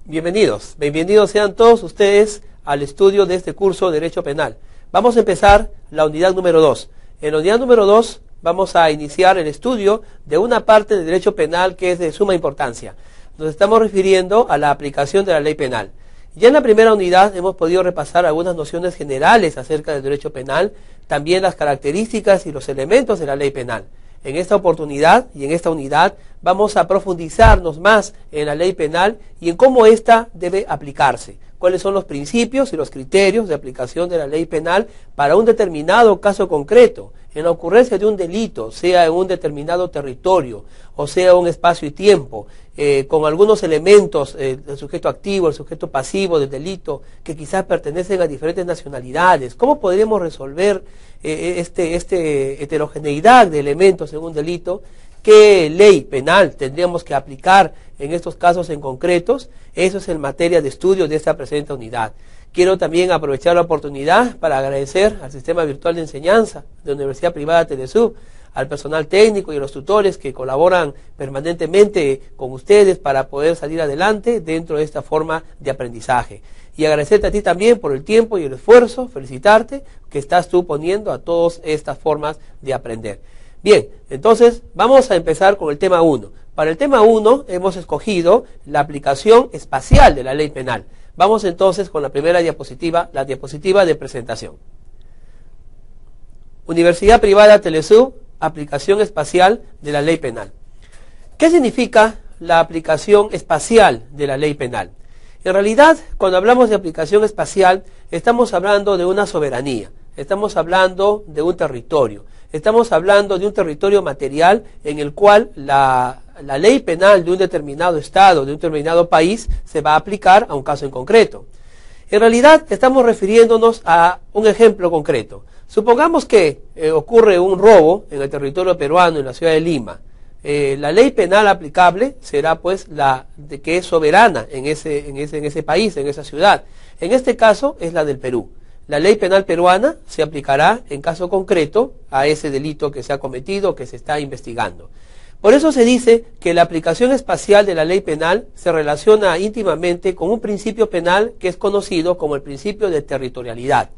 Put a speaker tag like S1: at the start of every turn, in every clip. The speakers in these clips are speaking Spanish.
S1: Bienvenidos sean todos ustedes al estudio de este curso de Derecho Penal. Vamos a empezar la unidad número 2. En la unidad número 2 vamos a iniciar el estudio de una parte del derecho penal que es de suma importancia. Nos estamos refiriendo a la aplicación de la ley penal. Ya en la primera unidad hemos podido repasar algunas nociones generales acerca del derecho penal, también las características y los elementos de la ley penal. En esta oportunidad y en esta unidad vamos a profundizarnos más en la ley penal y en cómo ésta debe aplicarse. Cuáles son los principios y los criterios de aplicación de la ley penal para un determinado caso concreto, en la ocurrencia de un delito, sea en un determinado territorio o sea un espacio y tiempo, con algunos elementos, el sujeto activo, el sujeto pasivo del delito, que quizás pertenecen a diferentes nacionalidades. ¿Cómo podríamos resolver esta heterogeneidad de elementos en un delito? ¿Qué ley penal tendríamos que aplicar en estos casos en concretos? Eso es en materia de estudio de esta presente unidad. Quiero también aprovechar la oportunidad para agradecer al Sistema Virtual de Enseñanza de la Universidad Privada Telesub, al personal técnico y a los tutores que colaboran permanentemente con ustedes para poder salir adelante dentro de esta forma de aprendizaje. Y agradecerte a ti también por el tiempo y el esfuerzo, felicitarte que estás tú poniendo a todas estas formas de aprender. Bien, entonces vamos a empezar con el tema 1. Para el tema 1 hemos escogido la aplicación espacial de la ley penal. Vamos entonces con la primera diapositiva, la diapositiva de presentación. Universidad Privada Telesub, aplicación espacial de la ley penal. ¿Qué significa la aplicación espacial de la ley penal? En realidad, cuando hablamos de aplicación espacial, estamos hablando de una soberanía, estamos hablando de un territorio, estamos hablando de un territorio material en el cual la ley penal de un determinado estado, de un determinado país, se va a aplicar a un caso en concreto. En realidad, estamos refiriéndonos a un ejemplo concreto. Supongamos que ocurre un robo en el territorio peruano, en la ciudad de Lima. La ley penal aplicable será pues la de que es soberana en ese país, en esa ciudad. En este caso es la del Perú. La ley penal peruana se aplicará en caso concreto a ese delito que se ha cometido, que se está investigando. Por eso se dice que la aplicación espacial de la ley penal se relaciona íntimamente con un principio penal que es conocido como el principio de territorialidad.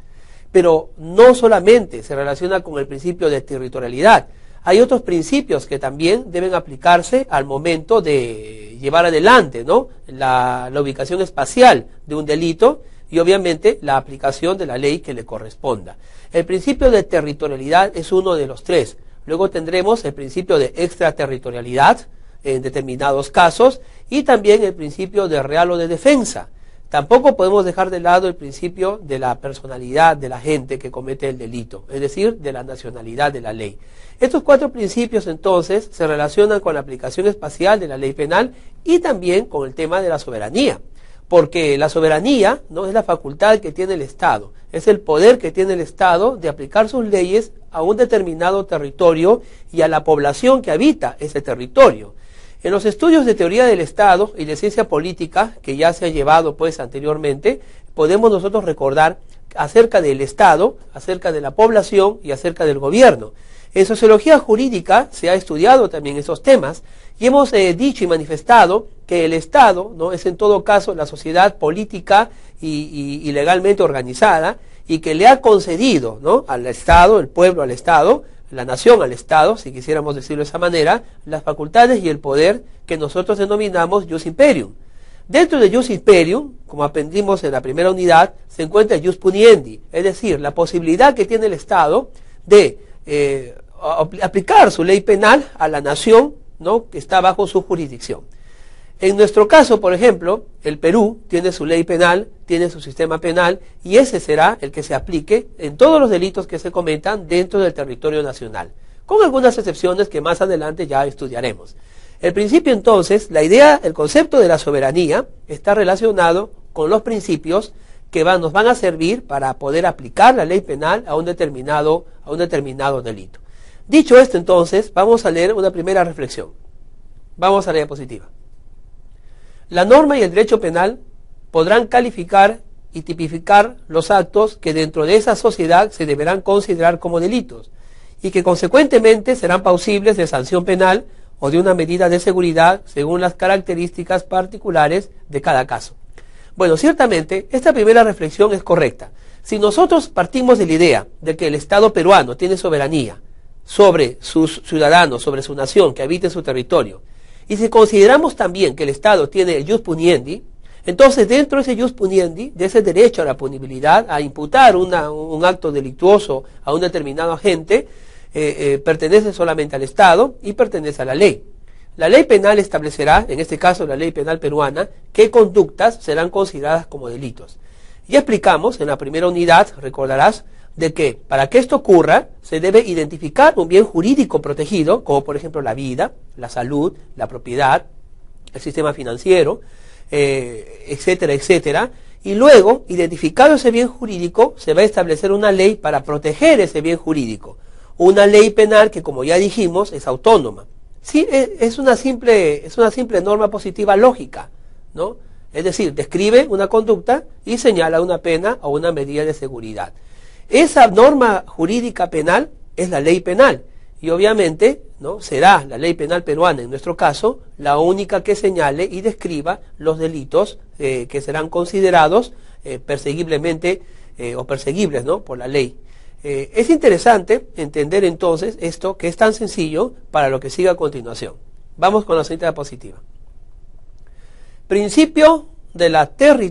S1: Pero no solamente se relaciona con el principio de territorialidad, hay otros principios que también deben aplicarse al momento de llevar adelante, ¿no?, la ubicación espacial de un delito y obviamente la aplicación de la ley que le corresponda. El principio de territorialidad es uno de los tres. Luego tendremos el principio de extraterritorialidad en determinados casos y también el principio de real o de defensa. Tampoco podemos dejar de lado el principio de la personalidad de la gente que comete el delito, es decir, de la nacionalidad de la ley. Estos cuatro principios entonces se relacionan con la aplicación espacial de la ley penal y también con el tema de la soberanía. Porque la soberanía no es la facultad que tiene el Estado, es el poder que tiene el Estado de aplicar sus leyes a un determinado territorio y a la población que habita ese territorio. En los estudios de teoría del Estado y de ciencia política que ya se han llevado pues anteriormente, podemos nosotros recordar acerca del Estado, acerca de la población y acerca del gobierno. En sociología jurídica se ha estudiado también esos temas y hemos dicho y manifestado que el Estado no es en todo caso la sociedad política y legalmente organizada y que le ha concedido, ¿no?, al Estado, el pueblo al Estado, la nación al Estado, si quisiéramos decirlo de esa manera, las facultades y el poder que nosotros denominamos jus imperium. Dentro de jus imperium, como aprendimos en la primera unidad, se encuentra jus puniendi, es decir, la posibilidad que tiene el Estado de aplicar su ley penal a la nación, ¿no?, que está bajo su jurisdicción. En nuestro caso, por ejemplo, el Perú tiene su ley penal, tiene su sistema penal y ese será el que se aplique en todos los delitos que se cometan dentro del territorio nacional, con algunas excepciones que más adelante ya estudiaremos. El principio entonces, la idea, el concepto de la soberanía está relacionado con los principios que nos van a servir para poder aplicar la ley penal a un determinado delito. Dicho esto entonces, vamos a leer una primera reflexión. Vamos a la diapositiva. La norma y el derecho penal podrán calificar y tipificar los actos que dentro de esa sociedad se deberán considerar como delitos y que consecuentemente serán plausibles de sanción penal o de una medida de seguridad según las características particulares de cada caso. Bueno, ciertamente, esta primera reflexión es correcta. Si nosotros partimos de la idea de que el Estado peruano tiene soberanía sobre sus ciudadanos, sobre su nación que habita en su territorio, y si consideramos también que el Estado tiene el jus puniendi, entonces dentro de ese jus puniendi, de ese derecho a la punibilidad, a imputar un acto delictuoso a un determinado agente, pertenece solamente al Estado y pertenece a la ley. La ley penal establecerá, en este caso la ley penal peruana, qué conductas serán consideradas como delitos. Ya explicamos en la primera unidad, recordarás, de que para que esto ocurra se debe identificar un bien jurídico protegido, como por ejemplo la vida, la salud, la propiedad, el sistema financiero, etcétera, etcétera, y luego, identificado ese bien jurídico, se va a establecer una ley para proteger ese bien jurídico, una ley penal que, como ya dijimos, es autónoma. Sí, es una simple norma positiva lógica, ¿no? Es decir, describe una conducta y señala una pena o una medida de seguridad. Esa norma jurídica penal es la ley penal y obviamente, ¿no?, será la ley penal peruana, en nuestro caso, la única que señale y describa los delitos que serán considerados perseguiblemente o perseguibles, ¿no?, por la ley. Es interesante entender entonces esto, que es tan sencillo, para lo que sigue a continuación. Vamos con la siguiente diapositiva. Principio de la territorialidad.